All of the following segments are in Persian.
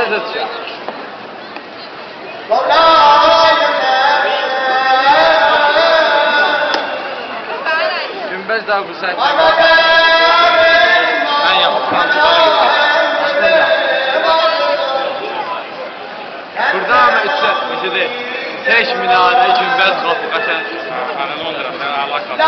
Hazır çıkar. Günbəz daha bu sən mən yapılan çıxara gidiyorum. Burada ama üçə, məsədə tek minarə, günbəz qapı qaçan. Hani Londra, sən Allah qapı.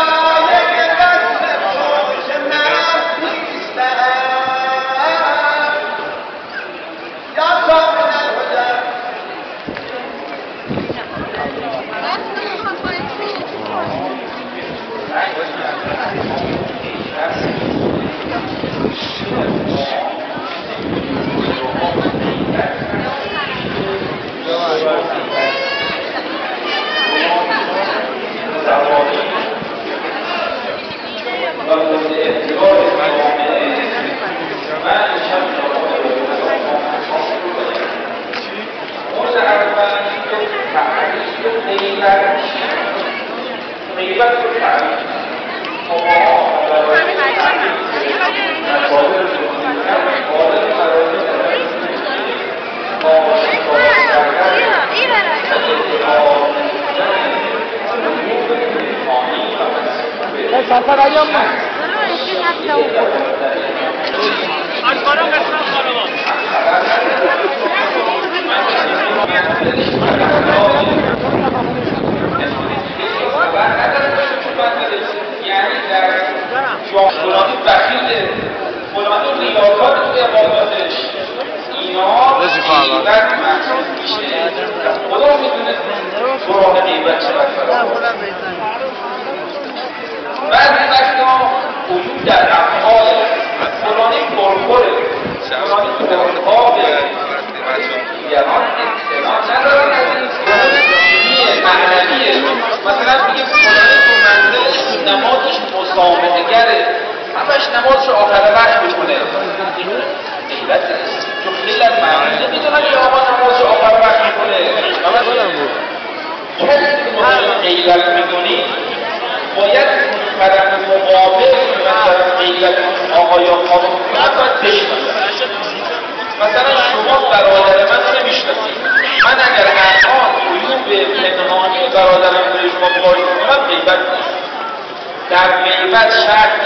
Sampai ayam mah. Sekarang restoran Marolo. Yani şu an buranın vaktiyle buranın riyakat ve bağlatış inan o da میدونه سراغ غیبت چقدر بعضی وقتا وجود در افعال فلانی پرپره فلانی پرپاب دیگران اطلاع ندارن از این دینیه معنویه مثلا میگه فلانی تو منزلش تو نمازش مسابقه گره همش نمازش آخر وقت میکنه غیبت تو خیلی از معنی نمیدونن که آقا نمازش آخر وقت میکنه کسی که مطمئن غیبت میکنی باید طرف مقابل مثلا غیبت آقا یا خانم باید بشناسن مثلا شما برادر من نمیشناسید من اگر الان عیوب پنهانی برادرم به شما وارد کنم غیبت نیست در غیبت شرط